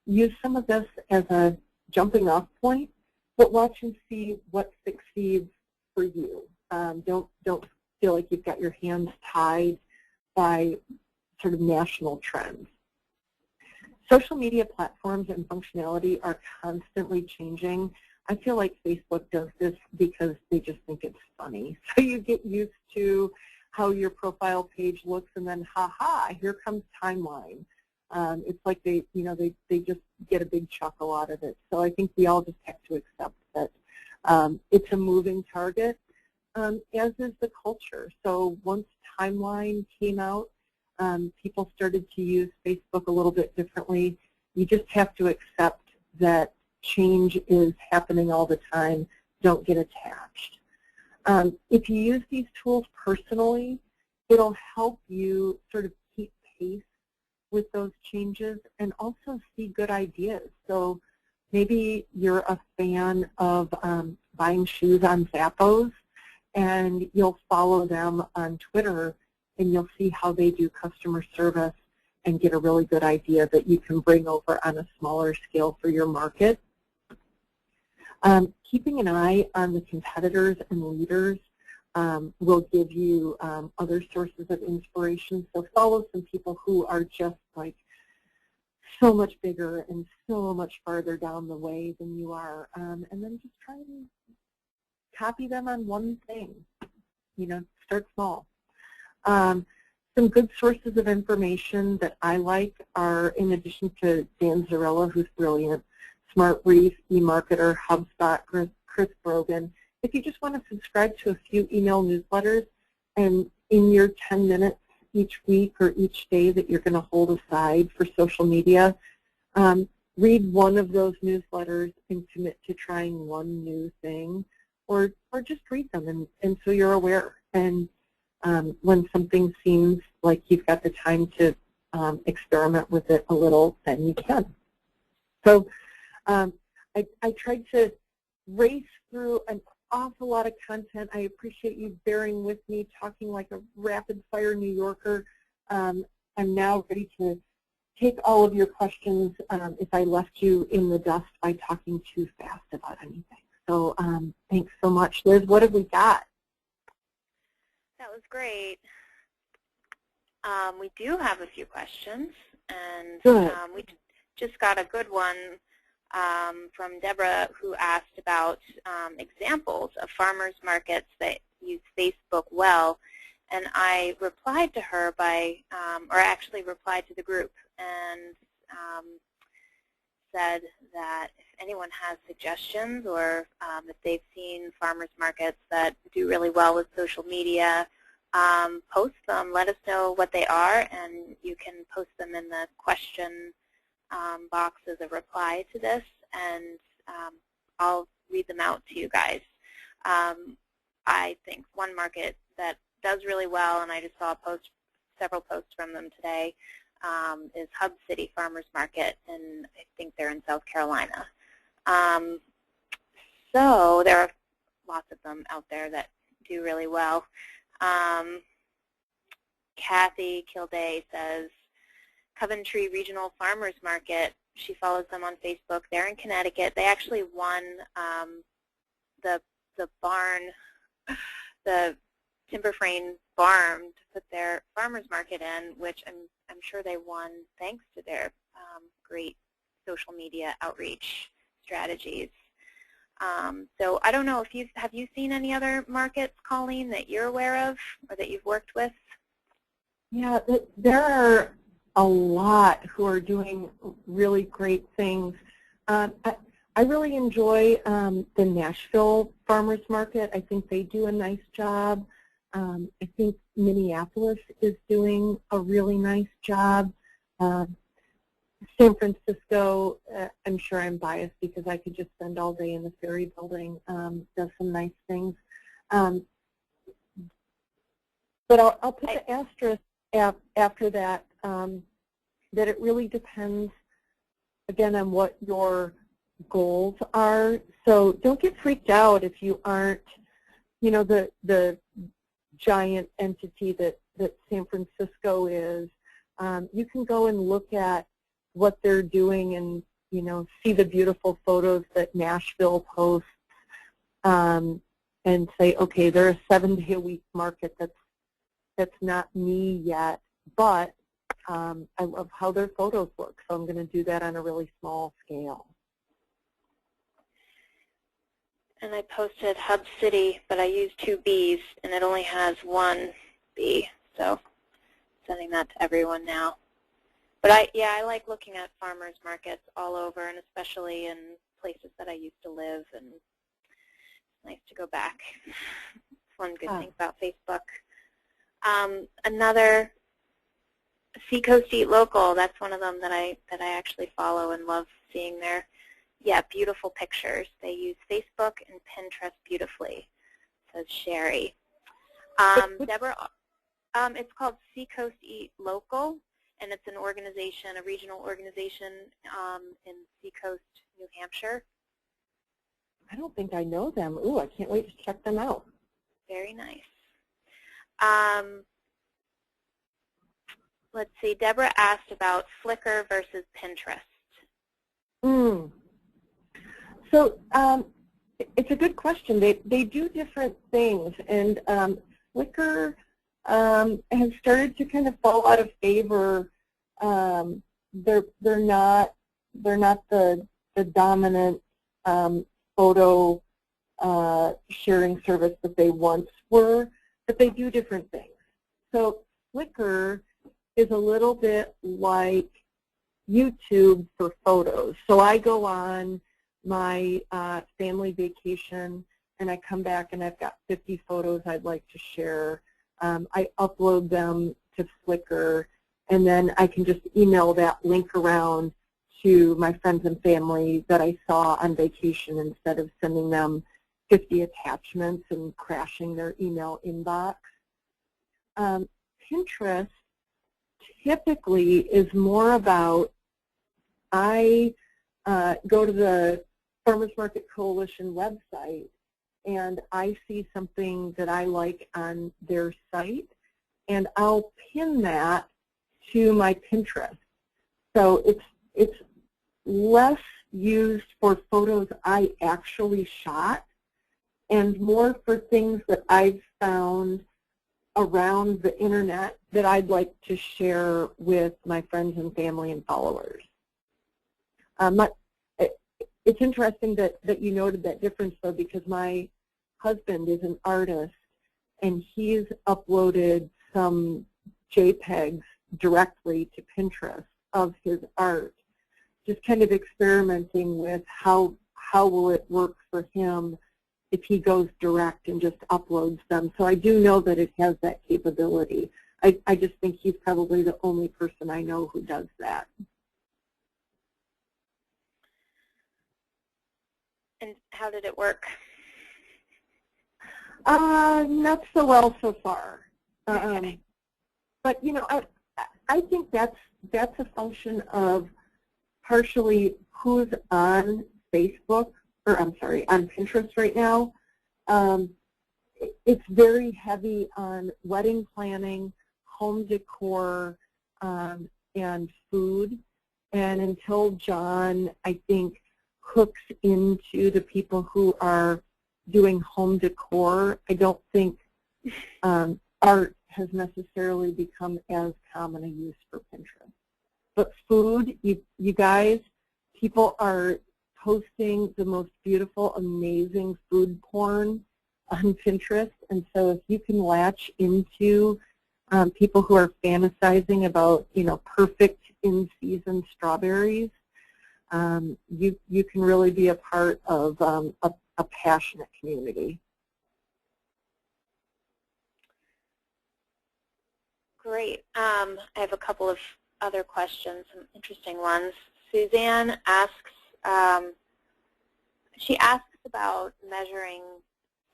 use some of this as a jumping off point, but watch and see what succeeds for you. Don't feel like you've got your hands tied by sort of national trends. Social media platforms and functionality are constantly changing. I feel like Facebook does this because they just think it's funny. So you get used to how your profile page looks, and then, ha-ha, here comes timeline. It's like they just get a big chuckle out of it. So I think we all just have to accept that it's a moving target, as is the culture. So once timeline came out, people started to use Facebook a little bit differently. You just have to accept that change is happening all the time. Don't get attached. If you use these tools personally, it'll help you sort of keep pace with those changes and also see good ideas. So maybe you're a fan of buying shoes on Zappos, and you'll follow them on Twitter, and you'll see how they do customer service and get a really good idea that you can bring over on a smaller scale for your market. Keeping an eye on the competitors and leaders will give you other sources of inspiration. So follow some people who are just like so much bigger and so much farther down the way than you are, and then just try and copy them on one thing. Start small. Some good sources of information that I like are, in addition to Dan Zarella, who's brilliant, Smart Brief, eMarketer, HubSpot, Chris Brogan. If you just want to subscribe to a few email newsletters, and in your 10 minutes each week or each day that you're going to hold aside for social media, read one of those newsletters and commit to trying one new thing, or just read them, and so you're aware. And when something seems like you've got the time to experiment with it a little, then you can. So I tried to race through an awful lot of content. I appreciate you bearing with me, talking like a rapid-fire New Yorker. I'm now ready to take all of your questions if I left you in the dust by talking too fast about anything. So thanks so much. Liz, what have we got? That was great. We do have a few questions, and we just got a good one from Deborah, who asked about examples of farmers markets that use Facebook well, and I replied to her by, or actually replied to the group, and said that if anyone has suggestions, or if they've seen farmers markets that do really well with social media, post them, let us know what they are, and you can post them in the question box as a reply to this, and I'll read them out to you guys. I think one market that does really well, and I just saw several posts from them today, is Hub City Farmers Market, and I think they're in South Carolina. So there are lots of them out there that do really well. Kathy Kilday says, Coventry Regional Farmers Market, she follows them on Facebook. They're in Connecticut. They actually won the barn, the timber frame barn to put their farmers market in, which I'm sure they won thanks to their great social media outreach strategies. So I don't know if have you seen any other markets, Colleen, that you're aware of or that you've worked with? Yeah, there are a lot who are doing really great things. I really enjoy the Nashville Farmers Market. I think they do a nice job. I think Minneapolis is doing a really nice job. San Francisco, I'm sure I'm biased because I could just spend all day in the Ferry Building, does some nice things. But I'll put the asterisk after that, that it really depends, again, on what your goals are. So don't get freaked out if you aren't, you know, the giant entity that San Francisco is. You can go and look at what they're doing and, you know, see the beautiful photos that Nashville posts, and say, okay, they're a 7-day-a-week market that's not me yet, but I love how their photos look, so I'm going to do that on a really small scale. And I posted Hub City, but I used 2 Bs, and it only has 1 B, so sending that to everyone now. But I like looking at farmers markets all over, and especially in places that I used to live, and it's nice to go back. It's one good thing about Facebook. Another, Seacoast Eat Local, that's one of them that I actually follow and love seeing their, beautiful pictures. They use Facebook and Pinterest beautifully, says Sherry. Deborah, it's called Seacoast Eat Local, and it's an organization, a regional organization in Seacoast, New Hampshire. I don't think I know them. Ooh, I can't wait to check them out. Very nice. Let's see, Deborah asked about Flickr versus Pinterest. So it's a good question. They do different things, and Flickr has started to kind of fall out of favor. They're not the dominant photo sharing service that they once were, but they do different things. So Flickr is a little bit like YouTube for photos. So I go on my family vacation, and I come back and I've got 50 photos I'd like to share. I upload them to Flickr, and then I can just email that link around to my friends and family that I saw on vacation instead of sending them 50 attachments and crashing their email inbox. Pinterest typically is more about, I go to the Farmers Market Coalition website and I see something that I like on their site, and I'll pin that to my Pinterest. So it's less used for photos I actually shot and more for things that I've found around the internet that I'd like to share with my friends and family and followers. It's interesting that you noted that difference, though, because my husband is an artist, and he's uploaded some JPEGs directly to Pinterest of his art, just kind of experimenting with how will it work for him if he goes direct and just uploads them. So I do know that it has that capability. I just think he's probably the only person I know who does that. And how did it work? Not so well so far. Okay. But you know, I think that's a function of partially who's on Facebook, or I'm sorry, on Pinterest right now. It's very heavy on wedding planning, home decor, and food. And until John, I think, hooks into the people who are doing home decor, I don't think art has necessarily become as common a use for Pinterest. But food, you guys, people are posting the most beautiful, amazing food porn on Pinterest, and so if you can latch into people who are fantasizing about, you know, perfect in-season strawberries, you can really be a part of a passionate community. Great. I have a couple of other questions, some interesting ones. Suzanne asks, she asks about measuring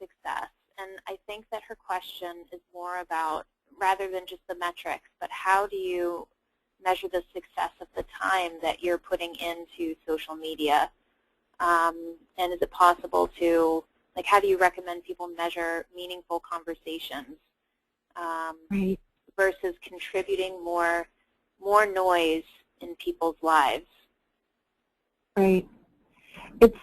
success, and I think that her question is more about, rather than just the metrics, but how do you measure the success of the time that you're putting into social media? And is it possible to, like, how do you recommend people measure meaningful conversations Right. versus contributing more noise in people's lives? Right. It's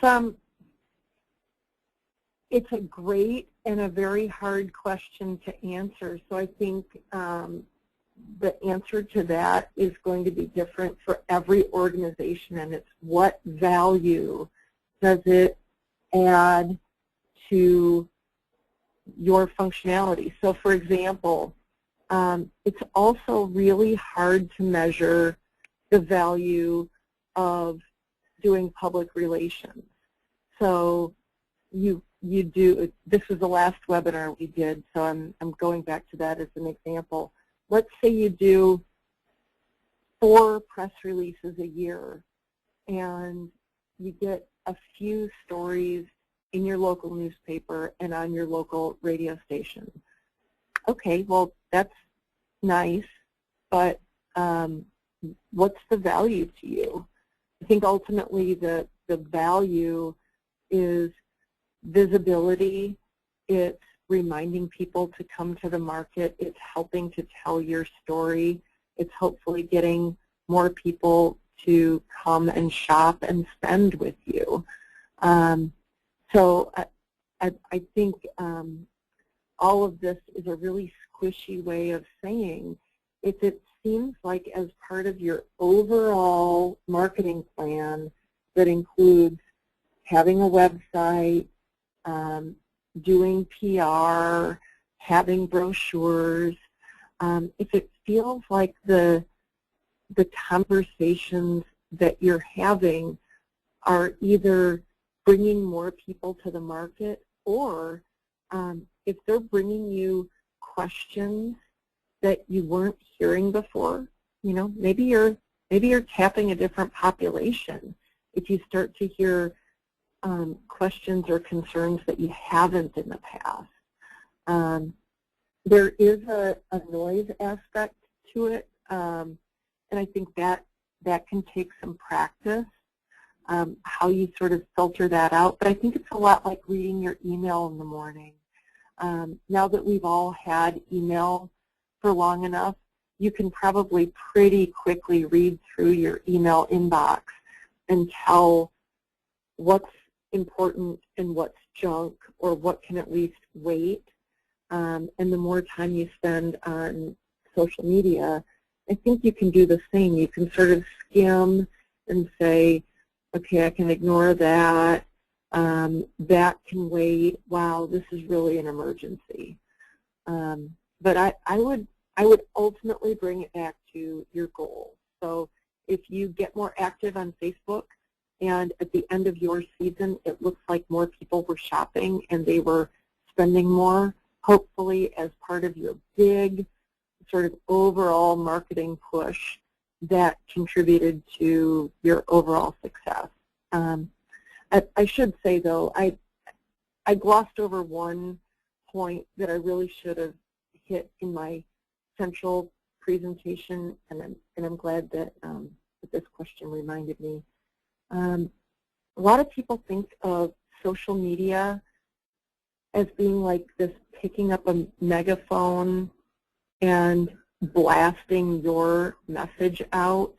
a great and a very hard question to answer. So I think the answer to that is going to be different for every organization, and it's what value does it add to your functionality. So for example, it's also really hard to measure the value of doing public relations. So you do, this was the last webinar we did, so I'm going back to that as an example. Let's say you do 4 press releases a year, and you get a few stories in your local newspaper and on your local radio station. Okay, well, that's nice, but what's the value to you? I think ultimately the value is visibility. It's reminding people to come to the market. It's helping to tell your story. It's hopefully getting more people to come and shop and spend with you. So I think all of this is a really squishy way of saying, if it seems like as part of your overall marketing plan that includes having a website, doing PR, having brochures, if it feels like the conversations that you're having are either bringing more people to the market, or if they're bringing you questions that you weren't hearing before, you know, maybe you're tapping a different population if you start to hear questions or concerns that you haven't in the past. There is a noise aspect to it, and I think that can take some practice, how you sort of filter that out. But I think it's a lot like reading your email in the morning. Now that we've all had email for long enough, you can probably pretty quickly read through your email inbox and tell what's important and what's junk, or what can at least wait. And the more time you spend on social media, I think you can do the same. You can sort of skim and say, okay, I can ignore that. That can wait. Wow, this is really an emergency. But I would ultimately bring it back to your goal. So if you get more active on Facebook, and at the end of your season it looks like more people were shopping and they were spending more, hopefully as part of your big sort of overall marketing push, that contributed to your overall success. I should say, though, I glossed over one point that I really should have hit in my central presentation, and I'm glad that, that this question reminded me. A lot of people think of social media as being like this picking up a megaphone and blasting your message out.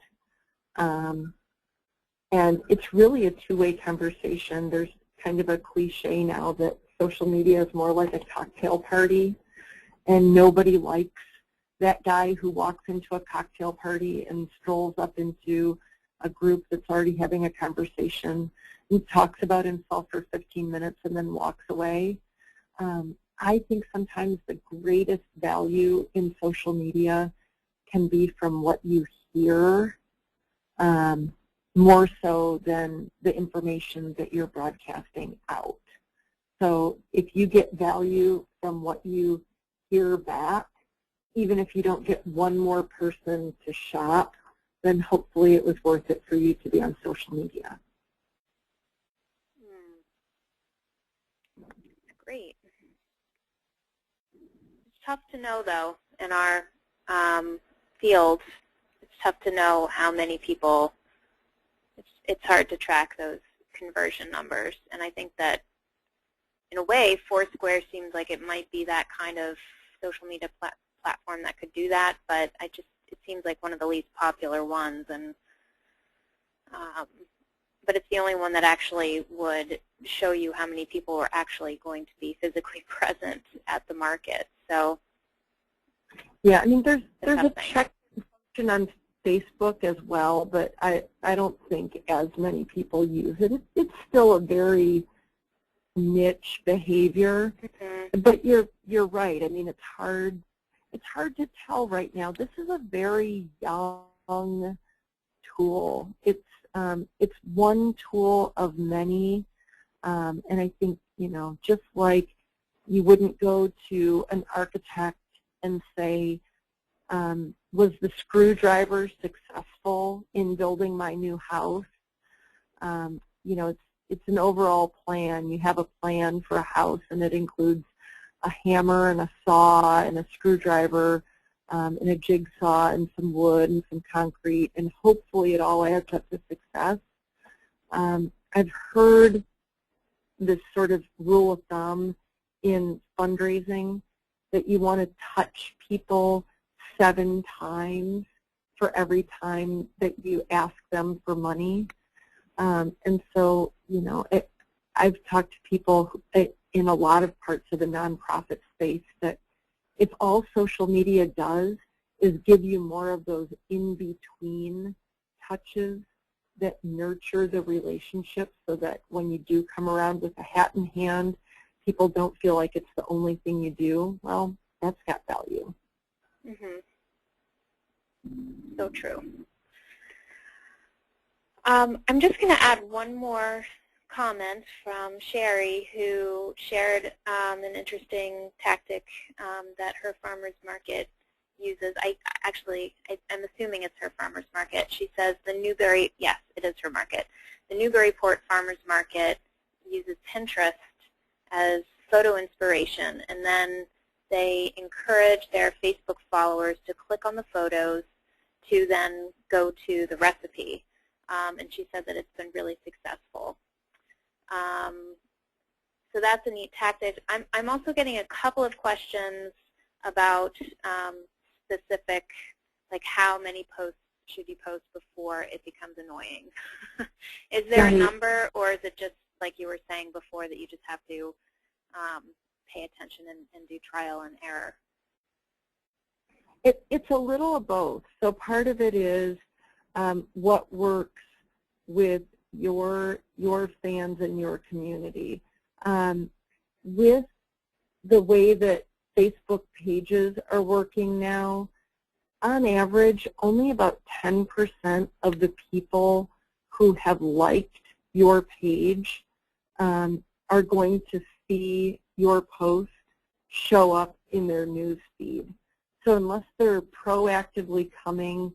And it's really a two-way conversation. There's kind of a cliche now that social media is more like a cocktail party, and nobody likes that guy who walks into a cocktail party and strolls up into a group that's already having a conversation and talks about himself for 15 minutes and then walks away. I think sometimes the greatest value in social media can be from what you hear, more so than the information that you're broadcasting out. So if you get value from what you hear back, even if you don't get one more person to shop, then hopefully it was worth it for you to be on social media. Great. It's tough to know, though, in our field. It's tough to know how many people. It's hard to track those conversion numbers, and I think that, in a way, Foursquare seems like it might be that kind of social media platform that could do that, but it seems like one of the least popular ones, and but it's the only one that actually would show you how many people were actually going to be physically present at the market. So, yeah, I mean, there's a check function on Facebook as well, but I don't think as many people use it. It's still a very niche behavior, but you're right. I mean, it's hard to tell right now. This is a very young tool. It's one tool of many, and I think, just like you wouldn't go to an architect and say, was the screwdriver successful in building my new house? It's an overall plan. You have a plan for a house, and it includes a hammer and a saw and a screwdriver and a jigsaw and some wood and some concrete, and hopefully it all adds up to success. I've heard this sort of rule of thumb in fundraising that you want to touch people 7 times for every time that you ask them for money. And so, I've talked to people in a lot of parts of the nonprofit space that if all social media does is give you more of those in-between touches that nurture the relationship, so that when you do come around with a hat in hand, people don't feel like it's the only thing you do, well, that's got value. So true. I'm just going to add one more comment from Sherry, who shared an interesting tactic that her farmer's market uses. I'm assuming it's her farmer's market. She says the Newbury, yes, it is her market. The Newburyport Farmer's Market uses Pinterest as photo inspiration, and then they encourage their Facebook followers to click on the photos to then go to the recipe. And she said that it's been really successful. So that's a neat tactic. I'm also getting a couple of questions about specific, like how many posts should you post before it becomes annoying? Is there a number, or is it just like you were saying before that you just have to pay attention and do trial and error? It's a little of both. So part of it is what works with your fans and your community. With the way that Facebook pages are working now, on average, only about 10% of the people who have liked your page are going to see your post show up in their news feed. So unless they're proactively coming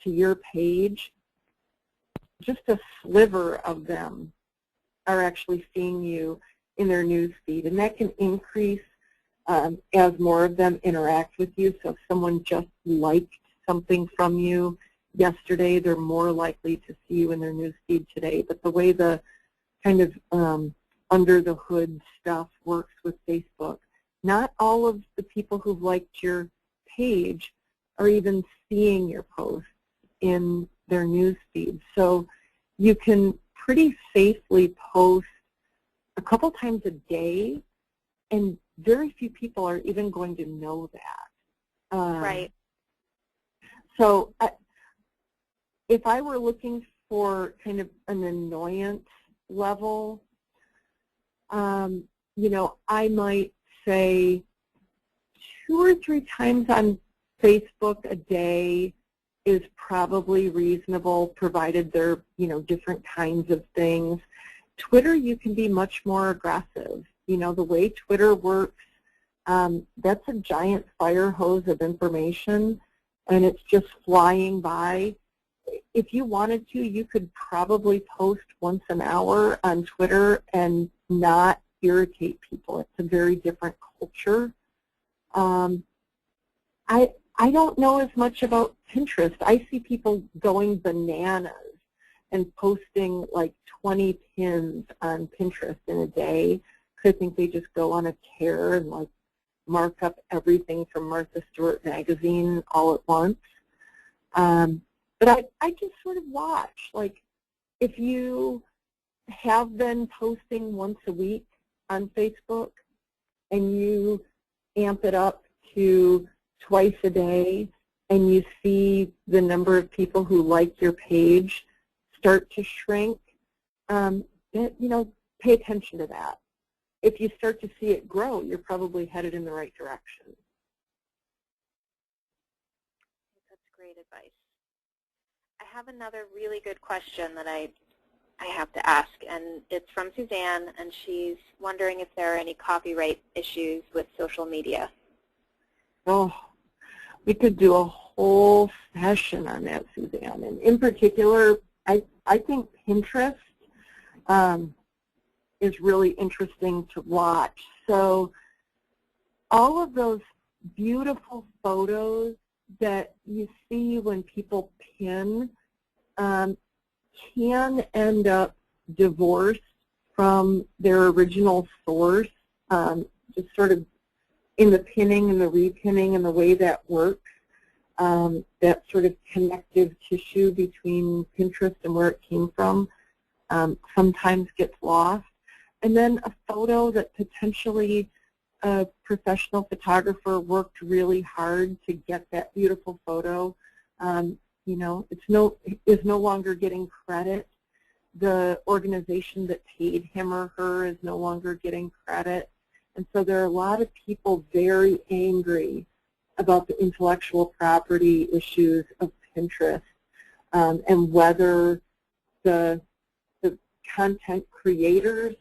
to your page, just a sliver of them are actually seeing you in their news feed, and that can increase as more of them interact with you. So if someone just liked something from you yesterday, they're more likely to see you in their news feed today. But the way the kind of under the hood stuff works with Facebook, not all of the people who've liked your page are even seeing your posts in their news feed. So you can pretty safely post a couple times a day, and very few people are even going to know that. Right. So if I were looking for kind of an annoyance level, I might say 2 or 3 times on Facebook a day is probably reasonable, provided they're, different kinds of things. Twitter, you can be much more aggressive. The way Twitter works, that's a giant fire hose of information, and it's just flying by. if you wanted to, you could probably post once an hour on Twitter and not irritate people. It's a very different culture. I don't know as much about Pinterest. I see people going bananas and posting like 20 pins on Pinterest in a day. I think they just go on a tear and like mark up everything from Martha Stewart magazine all at once. But I just sort of watch. Like, if you have been posting once a week on Facebook and you amp it up to twice a day and you see the number of people who like your page start to shrink, pay attention to that. If you start to see it grow, you're probably headed in the right direction. That's great advice. I have another really good question that I have to ask, and it's from Suzanne, and she's wondering if there are any copyright issues with social media. Oh, we could do a whole session on that, Suzanne. And in particular, I think Pinterest is really interesting to watch. So all of those beautiful photos that you see when people pin can end up divorced from their original source, just sort of in the pinning and the repinning and the way that works. That sort of connective tissue between Pinterest and where it came from sometimes gets lost. And then a photo that potentially a professional photographer worked really hard to get that beautiful photo, is no longer getting credit. The organization that paid him or her is no longer getting credit. And so there are a lot of people very angry about the intellectual property issues of Pinterest and whether the content creators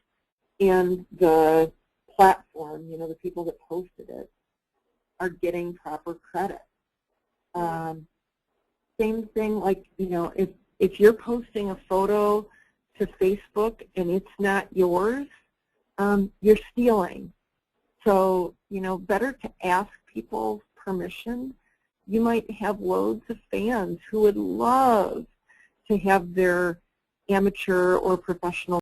and the platform, the people that posted it, are getting proper credit. Same thing, like, if you're posting a photo to Facebook and it's not yours, you're stealing. So, better to ask people permission. You might have loads of fans who would love to have their amateur or professional